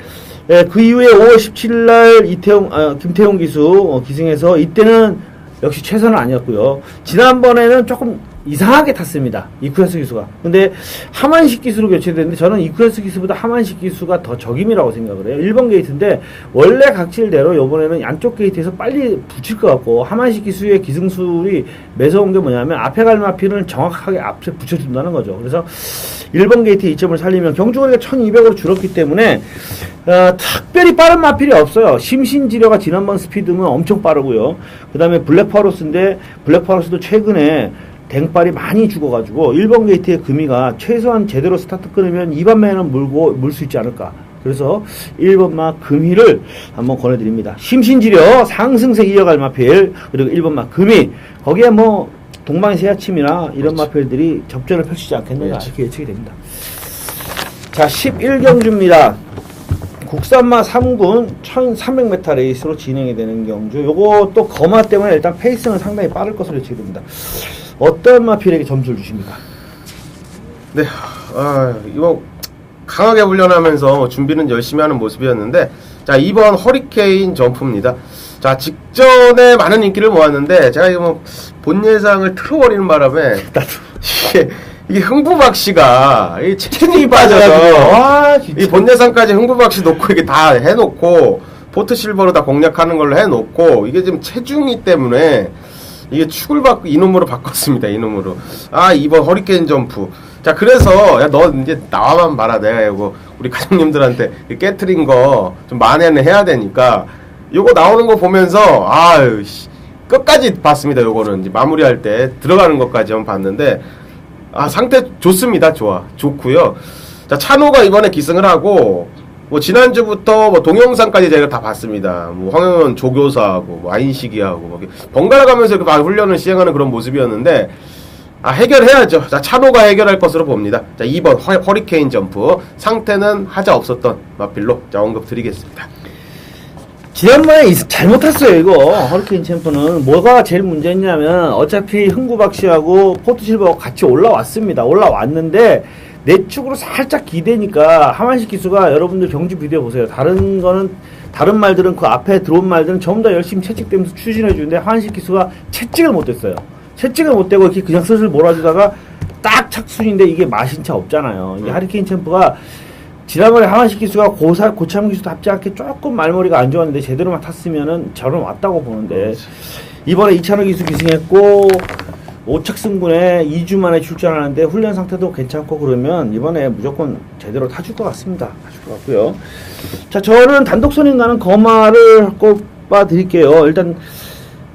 그 이후에 5월 17일 날 김태용 기수 기승해서 이때는 역시 최선은 아니었고요. 지난번에는 조금 이상하게 탔습니다. 이쿠야스 기수가. 근데 하만식 기수로 교체됐는데, 저는 이쿠야스 기수보다 하만식 기수가 더 적임이라고 생각을 해요. 1번 게이트인데 원래 각질대로 이번에는 안쪽 게이트에서 빨리 붙일 것 같고, 하만식 기수의 기승술이 매서운 게 뭐냐면 앞에 갈 마필은 정확하게 앞에 붙여준다는 거죠. 그래서 1번 게이트의 이점을 살리면 경주거리가 1200으로 줄었기 때문에 특별히 빠른 마필이 없어요. 심신지려가 지난번 스피드는 엄청 빠르고요. 그 다음에 블랙파로스인데, 블랙파로스도 최근에 댕발이 많이 죽어가지고 1번 게이트의 금이가 최소한 제대로 스타트 끊으면 2번매는 물 수 있지 않을까. 그래서 1번마 금희를 한번 권해드립니다. 심신지려 상승세 이어갈 마필, 그리고 1번마 금희, 거기에 뭐 동방의 새아침이나 이런 마필들이 접전을 펼치지 않겠는가, 이렇게 예측이 됩니다. 자, 11경주입니다. 국산마 3군 1300m 레이스로 진행이 되는 경주. 요거 또 거마 때문에 일단 페이스는 상당히 빠를 것으로 예측이 됩니다. 어떤 마필에게 점수를 주십니까? 네, 이거 강하게 훈련하면서 준비는 열심히 하는 모습이었는데, 자, 2번 허리케인 점프입니다. 자, 직전에 많은 인기를 모았는데 제가 이거 본 예상을 틀어버리는 바람에 이게 이게 흥부박씨가 이 체중이 체중이 빠져가지고. 빠져서 아, 진짜. 이 본 예상까지 흥부박씨 놓고 이게 다 해놓고 포트 실버로 다 공략하는 걸로 해놓고 이게 지금 체중이 때문에 이게 축을 바꾸 이놈으로 바꿨습니다. 이놈으로. 아, 이번 허리케인 점프. 자, 그래서 야, 너 이제 나와만 봐라. 내가 이거 우리 가족님들한테 깨트린 거 좀 만회는 해야 되니까 요거 나오는 거 보면서 아유 씨, 끝까지 봤습니다. 요거는 이제 마무리할 때 들어가는 것까지 한번 봤는데 아, 상태 좋습니다. 좋고요. 자, 찬호가 이번에 기승을 하고 뭐 지난주부터 뭐 동영상까지 제가 다 봤습니다. 뭐 황영현 조교사하고 뭐 안식이하고 뭐 번갈아 가면서 이렇게 훈련을 시행하는 그런 모습이었는데 아, 해결해야죠. 자, 찬호가 해결할 것으로 봅니다. 자, 2번 허리케인 점프 상태는 하자 없었던 마필로 자, 언급 드리겠습니다. 지난번에 잘못 탔어요, 이거. 허리케인 챔프는. 뭐가 제일 문제였냐면, 어차피 흥구박씨하고 포트실버하고 같이 올라왔습니다. 올라왔는데, 내축으로 살짝 기대니까, 하만식 기수가 여러분들 경주 비디오 보세요. 다른 말들은 그 앞에 들어온 말들은 전부 다 열심히 채찍대면서 추진해주는데, 하만식 기수가 채찍을 못했어요. 채찍을 못대고 이렇게 그냥 슬슬 몰아주다가, 딱 착순인데 이게 마신차 없잖아요. 이게 허리케인 챔프가, 지난번에 하만식 기수가 고참 기수답지 않게 조금 말머리가 안 좋았는데 제대로만 탔으면은 저는 왔다고 보는데 이번에 이찬호 기수 기승했고 오착승군에 2주 만에 출전하는데 훈련 상태도 괜찮고 그러면 이번에 무조건 제대로 타줄 것 같습니다. 타줄 것 같고요. 자, 저는 단독 선행 가는 거마를 꼽아 드릴게요. 일단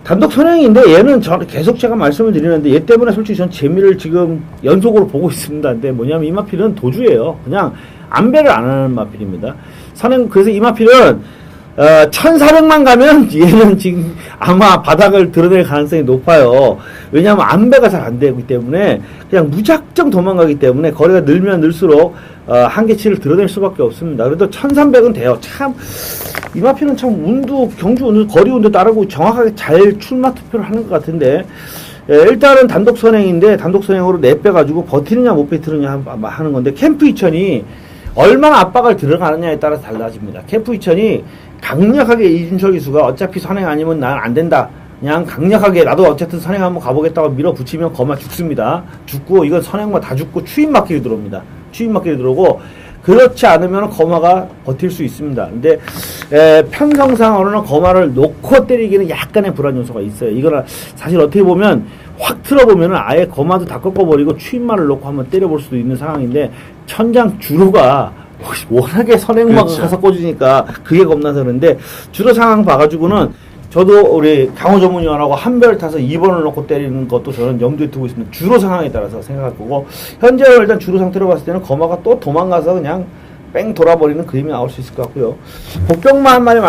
단독 선행인데 얘는 저는 계속 제가 말씀을 드리는데 얘 때문에 솔직히 전 재미를 지금 연속으로 보고 있습니다. 근데 뭐냐면 이 마필은 도주예요. 그냥 안배를 안 하는 마필입니다. 그래서 이 마필은 1400만 가면 얘는 지금 아마 바닥을 드러낼 가능성이 높아요. 왜냐하면 안배가 잘 안 되기 때문에 그냥 무작정 도망가기 때문에 거리가 늘면 늘수록 한계치를 드러낼 수밖에 없습니다. 그래도 1300은 돼요. 참 이 마필은 참 경주 운도 거리 운도 따르고 정확하게 잘 출마 투표를 하는 것 같은데 일단은 단독 선행인데 단독 선행으로 내빼가지고 버티느냐 못 버티느냐 하는 건데 캠프 2000이 얼마나 압박을 들어가느냐에 따라서 달라집니다. 캠프 2000이 강력하게 이준철 기수가 어차피 선행 아니면 난 안 된다. 그냥 강력하게 나도 어쨌든 선행 한번 가보겠다고 밀어붙이면 거마 죽습니다. 죽고 이건 선행만 다 죽고 추임 막히게 들어옵니다. 추임 막히게 들어오고 그렇지 않으면 거마가 버틸 수 있습니다. 근데 편성상으로는 거마를 놓고 때리기는 약간의 불안 요소가 있어요. 이거는 사실 어떻게 보면 확 틀어보면 아예 거마도 다 꺾어버리고 추임만을 놓고 한번 때려볼 수도 있는 상황인데 천장 주로가 워낙에 선행만 그렇죠. 가서 꽂으니까 그게 겁나서 그런데 주로 상황 봐가지고는 저도 우리 강호 전문위원하고 한별 타서 2번을 놓고 때리는 것도 저는 염두에 두고 있습니다. 주로 상황에 따라서 생각할 거고 현재 일단 주로 상태로 봤을 때는 거마가 또 도망가서 그냥 뺑 돌아버리는 그림이 나올 수 있을 것 같고요. 복병만 한 마디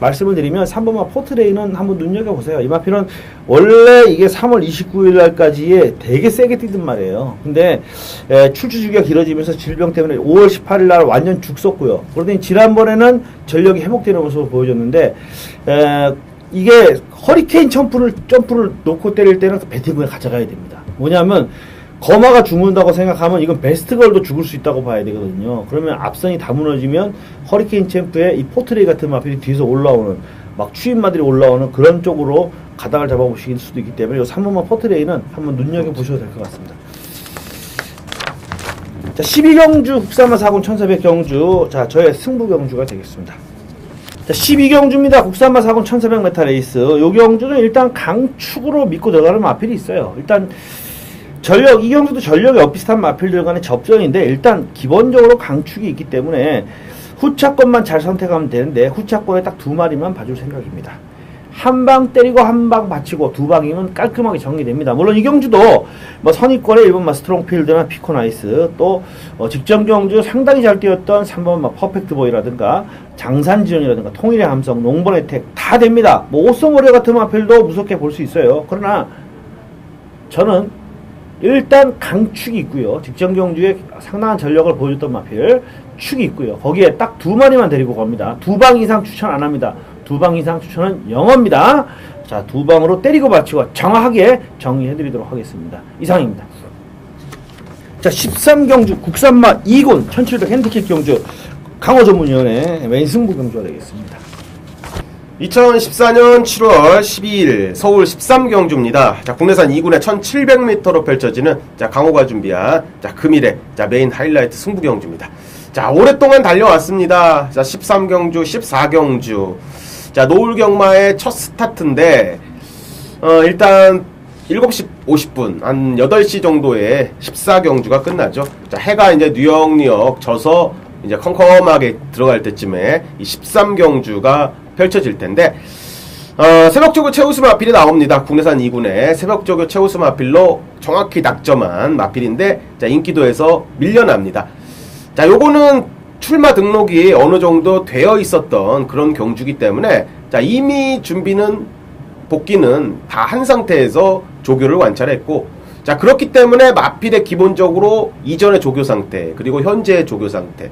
말씀을 드리면 3번마 포트레이는 한번 눈여겨보세요. 이 마필은 원래 이게 3월 29일 날까지에 되게 세게 뛰던 말이에요. 근데 출주 주기가 길어지면서 질병 때문에 5월 18일 날 완전 죽었고요. 그러더니 지난번에는 전력이 회복되는 모습을 보여줬는데 이게 허리케인 점프를 놓고 때릴 때는 배팅구에 가져가야 됩니다. 뭐냐면 거마가 죽는다고 생각하면 이건 베스트걸도 죽을 수 있다고 봐야 되거든요. 그러면 앞선이 다 무너지면 허리케인 챔프의 이 포트레이 같은 마필이 뒤에서 올라오는 막 추임마들이 올라오는 그런 쪽으로 가닥을 잡아보실 수도 있기 때문에 이 3번마 포트레이는 한번 눈여겨보셔도 될 것 같습니다. 자, 12경주 국산마 4군 1400경주 자 저의 승부경주가 되겠습니다. 자, 12경주입니다. 국산마 4군 1400m 레이스. 요 경주는 일단 강축으로 믿고 들어가는 마필이 있어요. 일단 이 경주도 전력이 엇비슷한 마필들 간의 접전인데 일단 기본적으로 강축이 있기 때문에 후차권만 잘 선택하면 되는데 후차권에 딱 2마리만 봐줄 생각입니다. 한 방 때리고 한 방 받치고 2방이면 깔끔하게 정리됩니다. 물론 이 경주도 뭐 선입권의 1번마 스트롱필드나 피코나이스 또 직전 경주 상당히 잘 뛰었던 3번마 퍼펙트보이라든가 장산지연이라든가 통일의 함성, 농번 혜택 다 됩니다. 뭐 오쏘모레 같은 마필도 무섭게 볼 수 있어요. 그러나 저는 일단 강축이 있고요. 직전 경주에 상당한 전력을 보여줬던 마필 축이 있고요. 거기에 딱 2마리만 데리고 갑니다. 2방 이상 추천 안 합니다. 2방 이상 추천은 영어입니다. 자, 2방으로 때리고 받치고 정확하게 정리해드리도록 하겠습니다. 이상입니다. 자, 13경주 국산마 2군 1700 핸디캡 경주 강호 전문위원회 메인 승부 경주가 되겠습니다. 2014년 7월 12일 서울 13경주입니다. 자, 국내산 2군의 1700m로 펼쳐지는 자, 강호가 준비한 자, 금일의 자, 메인 하이라이트 승부경주입니다. 자, 오랫동안 달려왔습니다. 자, 13경주, 14경주. 자, 노을 경마의 첫 스타트인데 일단 7시 50분, 한 8시 정도에 14경주가 끝나죠. 자, 해가 이제 뉘역뉘역 져서 이제 컴컴하게 들어갈 때쯤에 이 13경주가 펼쳐질 텐데, 새벽조교 최우수 마필이 나옵니다. 국내산 2군에 새벽조교 최우수 마필로 정확히 낙점한 마필인데, 자, 인기도에서 밀려납니다. 자, 요거는 출마 등록이 어느 정도 되어 있었던 그런 경주기 때문에, 자, 이미 준비는, 복귀는 다 한 상태에서 조교를 관찰했고, 자, 그렇기 때문에 마필의 기본적으로 이전의 조교 상태, 그리고 현재의 조교 상태,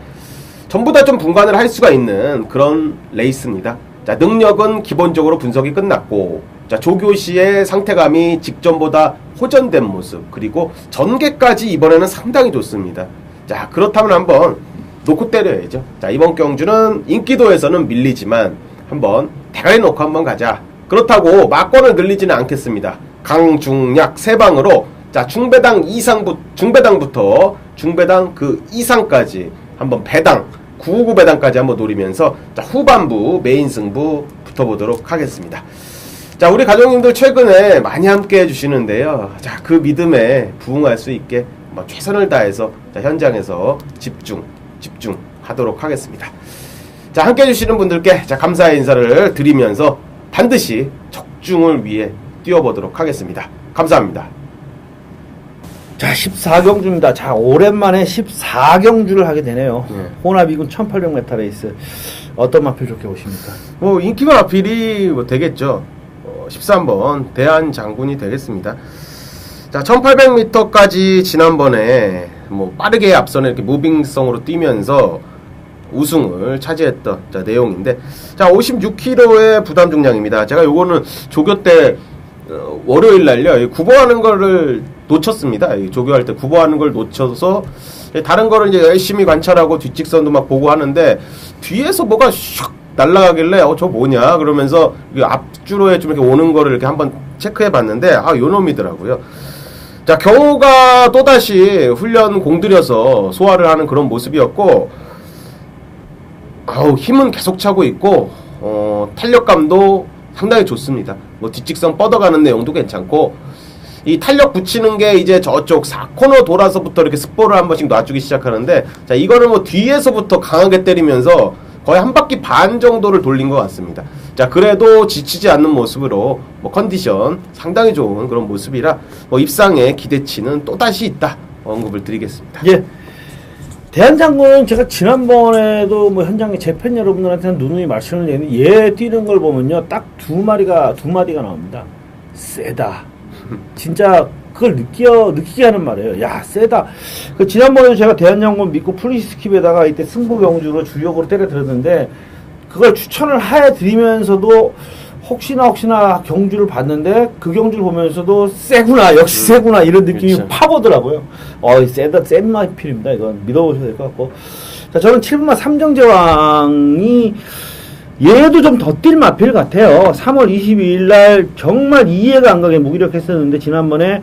전부 다 좀 분간을 할 수가 있는 그런 레이스입니다. 자, 능력은 기본적으로 분석이 끝났고, 자, 조교 시의 상태감이 직전보다 호전된 모습, 그리고 전개까지 이번에는 상당히 좋습니다. 자, 그렇다면 한번 놓고 때려야죠. 자, 이번 경주는 인기도에서는 밀리지만 한번 대가리 놓고 한번 가자. 그렇다고 막권을 늘리지는 않겠습니다. 강, 중, 약 세 방으로 자, 중배당부터 중배당 그 이상까지 한번 배당 999 배당까지 한번 노리면서 자, 후반부 메인 승부 붙어보도록 하겠습니다. 자, 우리 가족님들 최근에 많이 함께 해주시는데요. 자, 그 믿음에 부응할 수 있게 최선을 다해서 자, 현장에서 집중하도록 하겠습니다. 자, 함께 해주시는 분들께 자, 감사의 인사를 드리면서 반드시 적중을 위해 뛰어보도록 하겠습니다. 감사합니다. 자, 14경주입니다. 자, 오랜만에 14경주를 하게 되네요. 혼합 2군 1800m 레이스. 어떤 마필 좋게 보십니까? 인기가 마필이 되겠죠. 13번 대한장군이 되겠습니다. 자, 1800m까지 지난번에 빠르게 앞선에 이렇게 무빙성으로 뛰면서 우승을 차지했던 자, 내용인데, 자, 56kg의 부담 중량입니다. 제가 요거는 조교 때 월요일 날요 구보하는 거를 놓쳤습니다. 조교할 때 구보하는 걸 놓쳐서 다른 거를 이제 열심히 관찰하고 뒷직선도 막 보고 하는데, 뒤에서 뭐가 슉 날아가길래 저 뭐냐 그러면서 앞주로에 좀 이렇게 오는 거를 이렇게 한번 체크해 봤는데, 요 놈이더라고요. 자, 경호가 또다시 훈련 공들여서 소화를 하는 그런 모습이었고, 힘은 계속 차고 있고, 탄력감도 상당히 좋습니다. 뒷직선 뻗어가는 내용도 괜찮고, 이 탄력 붙이는 게 이제 저쪽 4코너 돌아서부터 이렇게 스포를 한 번씩 놔주기 시작하는데, 자, 이거는 뒤에서부터 강하게 때리면서 거의 한 바퀴 반 정도를 돌린 것 같습니다. 자, 그래도 지치지 않는 모습으로 컨디션 상당히 좋은 그런 모습이라 입상에 기대치는 또다시 있다 언급을 드리겠습니다. 예. 대한장군은 제가 지난번에도 현장에 제 팬 여러분들한테는 누누이 말씀을 드렸는데, 얘 뛰는 걸 보면요, 딱 두 마디가 나옵니다. 세다. 진짜 그걸 느끼게 하는 말이에요. 야, 세다. 지난번에도 제가 대한장군 믿고 플리스킵에다가 이때 승부경주로 주력으로 때려들었는데, 그걸 추천을 해드리면서도 혹시나 경주를 봤는데, 그 경주를 보면서도 세구나, 역시 세구나, 이런 느낌이 그렇죠. 파보더라고요. 센 마필입니다. 이건 믿어보셔야 될 것 같고. 자, 저는 7분마 삼정제왕이 얘도 좀 더 뛸 마필 같아요. 3월 22일 날 정말 이해가 안 가게 무기력했었는데, 지난번에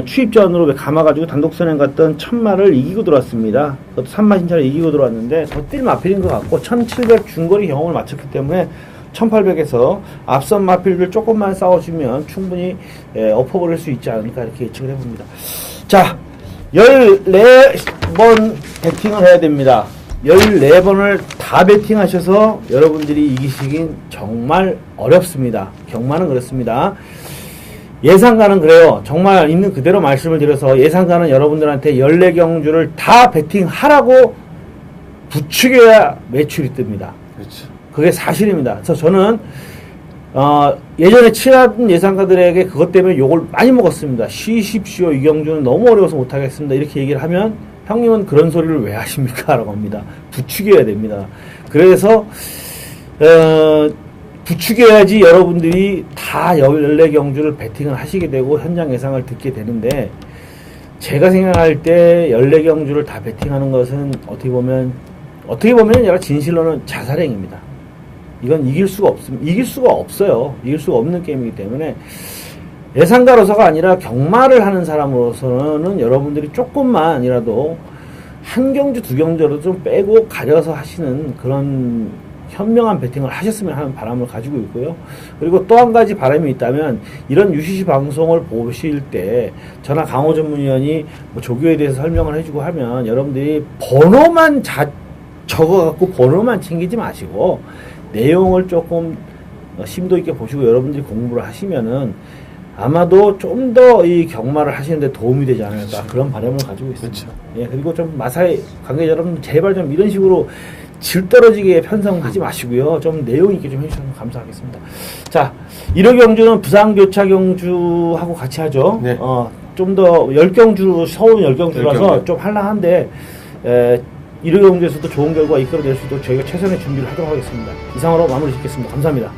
추입전으로 감아가지고 단독선행 갔던 천마를 이기고 들어왔습니다. 그것도 3마 신차를 이기고 들어왔는데 더 뛸 마필인 것 같고, 1700 중거리 경험을 마쳤기 때문에 1800에서 앞선 마필들 조금만 싸워주면 충분히 엎어버릴 수 있지 않을까 이렇게 예측을 해봅니다. 자, 14번 배팅을 해야 됩니다. 14번을 다 배팅하셔서 여러분들이 이기시긴 정말 어렵습니다. 경마는 그렇습니다. 예상가는 그래요. 정말 있는 그대로 말씀을 드려서, 예상가는 여러분들한테 14경주를 다 배팅하라고 부추겨야 매출이 뜹니다. 그렇죠. 그게 사실입니다. 그래서 저는 예전에 친한 예상가들에게 그것 때문에 욕을 많이 먹었습니다. 쉬십시오. 이 경주는 너무 어려워서 못하겠습니다. 이렇게 얘기를 하면, 형님은 그런 소리를 왜 하십니까? 라고 합니다. 부추겨야 됩니다. 그래서 부추겨야지 여러분들이 다 14경주를 배팅을 하시게 되고 현장 예상을 듣게 되는데, 제가 생각할 때 14경주를 다 배팅하는 것은 어떻게 보면 여러 진실로는 자살행위입니다. 이건 이길 수가 없습니다. 이길 수가 없어요. 이길 수가 없는 게임이기 때문에 예상가로서가 아니라 경마를 하는 사람으로서는 여러분들이 조금만이라도 한 경주 두 경주로 좀 빼고 가려서 하시는 그런 현명한 베팅을 하셨으면 하는 바람을 가지고 있고요. 그리고 또 한 가지 바람이 있다면 이런 UCC 방송을 보실 때 저나 강호 전문위원이 뭐 조교에 대해서 설명을 해주고 하면 여러분들이 번호만 적어갖고 번호만 챙기지 마시고 내용을 조금 심도 있게 보시고 여러분들이 공부를 하시면은 아마도 좀 더 이 경마를 하시는데 도움이 되지 않을까 그렇죠. 그런 바람을 가지고 있습니다. 그렇죠. 예, 그리고 좀 마사이 관계자 여러분 제발 좀 이런 식으로 질 떨어지게 편성하지 마시고요. 좀 내용 있게 좀 해주시면 감사하겠습니다. 자, 1호 경주는 부산 교차 경주하고 같이 하죠. 네. 좀 더 10경주, 서울 10경주라서 10경주. 좀 할랑한데 1호 경주에서도 좋은 결과 이끌어낼 수 있도록 저희가 최선의 준비를 하도록 하겠습니다. 이상으로 마무리 짓겠습니다. 감사합니다.